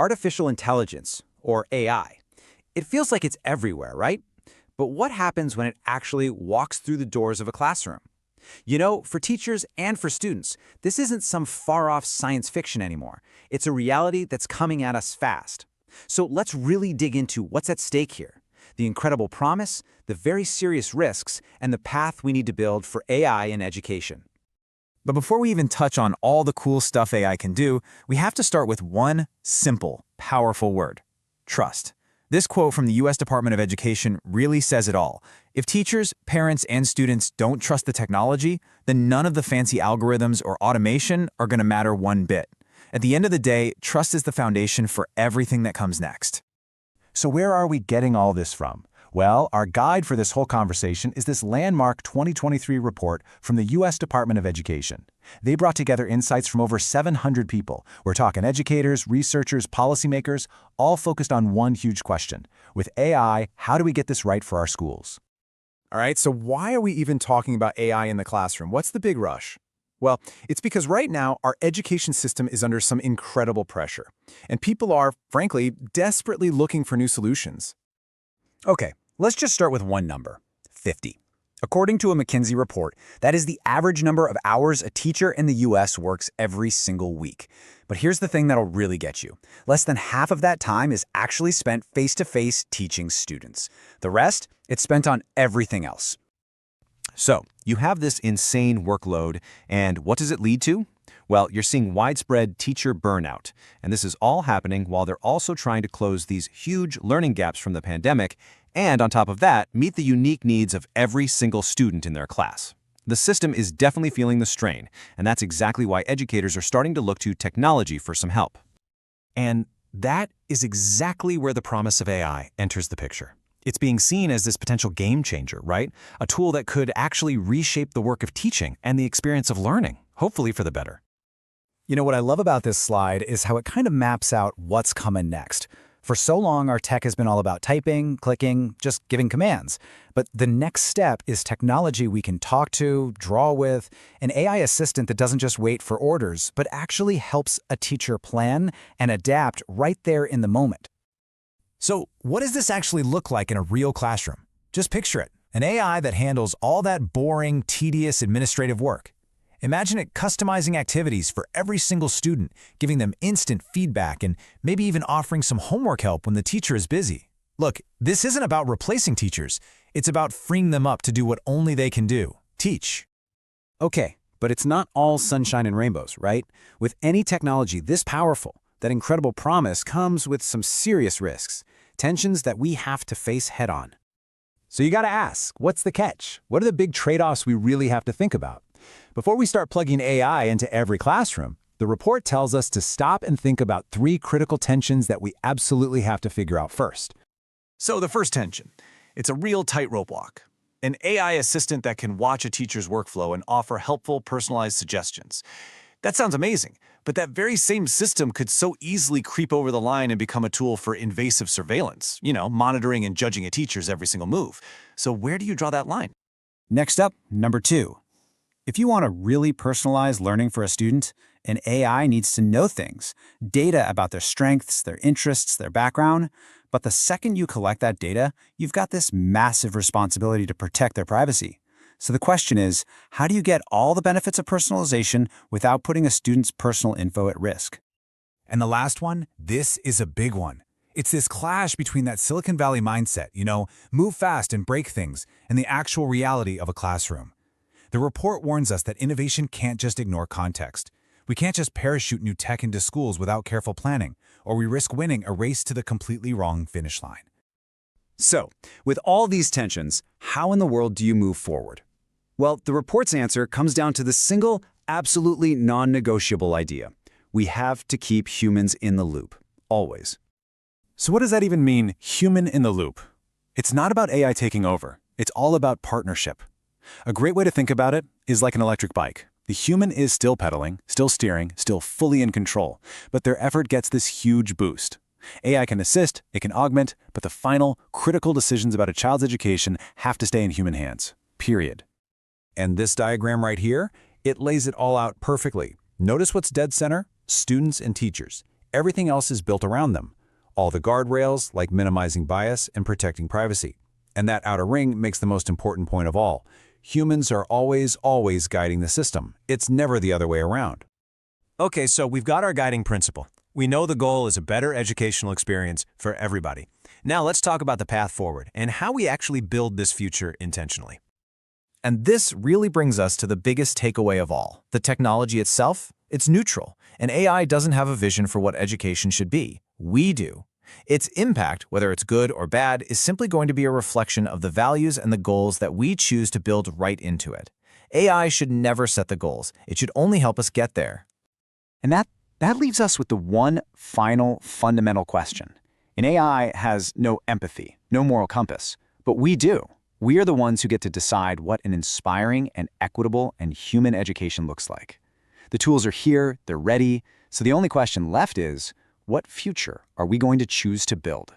artificial intelligence, or AI. It feels like it's everywhere, right? But what happens when it actually walks through the doors of a classroom? You know, for teachers and for students, this isn't some far-off science fiction anymore. It's a reality that's coming at us fast. So let's really dig into what's at stake here, the incredible promise, the very serious risks, and the path we need to build for AI in education. But before we even touch on all the cool stuff AI can do, we have to start with one simple, powerful word: trust. This quote from the US Department of Education really says it all. If teachers, parents, and students don't trust the technology, then none of the fancy algorithms or automation are going to matter one bit. At the end of the day, trust is the foundation for everything that comes next. So where are we getting all this from? Well, our guide for this whole conversation is this landmark 2023 report from the U.S. Department of Education. They brought together insights from over 700 people. We're talking educators, researchers, policymakers, all focused on one huge question. With AI, how do we get this right for our schools? All right, so why are we even talking about AI in the classroom? What's the big rush? Well, it's because right now our education system is under some incredible pressure, and people are, frankly, desperately looking for new solutions. Okay, let's just start with one number: 50. According to a McKinsey report, that is the average number of hours a teacher in the US works every single week. But here's the thing that'll really get you. Less than half of that time is actually spent face-to-face teaching students. The rest, it's spent on everything else. So, you have this insane workload, and what does it lead to? Well, you're seeing widespread teacher burnout, and this is all happening while they're also trying to close these huge learning gaps from the pandemic, and on top of that, meet the unique needs of every single student in their class. The system is definitely feeling the strain, and that's exactly why educators are starting to look to technology for some help. And that is exactly where the promise of AI enters the picture. It's being seen as this potential game changer, right? A tool that could actually reshape the work of teaching and the experience of learning, hopefully for the better. You know, what I love about this slide is how it kind of maps out what's coming next. For so long, our tech has been all about typing, clicking, just giving commands. But the next step is technology we can talk to, draw with, an AI assistant that doesn't just wait for orders, but actually helps a teacher plan and adapt right there in the moment. So, what does this actually look like in a real classroom? Just picture it, an AI that handles all that boring, tedious administrative work. Imagine it customizing activities for every single student, giving them instant feedback, and maybe even offering some homework help when the teacher is busy. Look, this isn't about replacing teachers. It's about freeing them up to do what only they can do: teach. Okay, but it's not all sunshine and rainbows, right? With any technology this powerful, that incredible promise comes with some serious risks, tensions that we have to face head-on. So you gotta ask, what's the catch? What are the big trade-offs we really have to think about? Before we start plugging AI into every classroom, the report tells us to stop and think about 3 critical tensions that we absolutely have to figure out first. So the first tension, it's a real tightrope walk. An AI assistant that can watch a teacher's workflow and offer helpful, personalized suggestions. That sounds amazing, but that very same system could so easily creep over the line and become a tool for invasive surveillance, monitoring and judging a teacher's every single move. So where do you draw that line? Next up, number 2. If you want to really personalize learning for a student, an AI needs to know things, data about their strengths, their interests, their background. But the second you collect that data, you've got this massive responsibility to protect their privacy. So the question is, how do you get all the benefits of personalization without putting a student's personal info at risk? And the last one, this is a big one. It's this clash between that Silicon Valley mindset, move fast and break things, and the actual reality of a classroom. The report warns us that innovation can't just ignore context. We can't just parachute new tech into schools without careful planning, or we risk winning a race to the completely wrong finish line. So, with all these tensions, how in the world do you move forward? Well, the report's answer comes down to the single, absolutely non-negotiable idea. We have to keep humans in the loop, always. So what does that even mean, human in the loop? It's not about AI taking over. It's all about partnership. A great way to think about it is like an electric bike. The human is still pedaling, still steering, still fully in control, but their effort gets this huge boost. AI can assist, it can augment, but the final, critical decisions about a child's education have to stay in human hands, period. And this diagram right here, it lays it all out perfectly. Notice what's dead center? Students and teachers. Everything else is built around them. All the guardrails, like minimizing bias and protecting privacy. And that outer ring makes the most important point of all. Humans are always guiding the system. It's never the other way around. Okay, so we've got our guiding principle. We know the goal is a better educational experience for everybody. Now let's talk about the path forward and how we actually build this future intentionally. And this really brings us to the biggest takeaway of all. The technology itself, it's neutral, and AI doesn't have a vision for what education should be. We do. Its impact, whether it's good or bad, is simply going to be a reflection of the values and the goals that we choose to build right into it. AI should never set the goals. It should only help us get there. And that leaves us with the one final fundamental question. An AI has no empathy, no moral compass, but we do. We are the ones who get to decide what an inspiring and equitable and human education looks like. The tools are here, they're ready, so the only question left is, what future are we going to choose to build?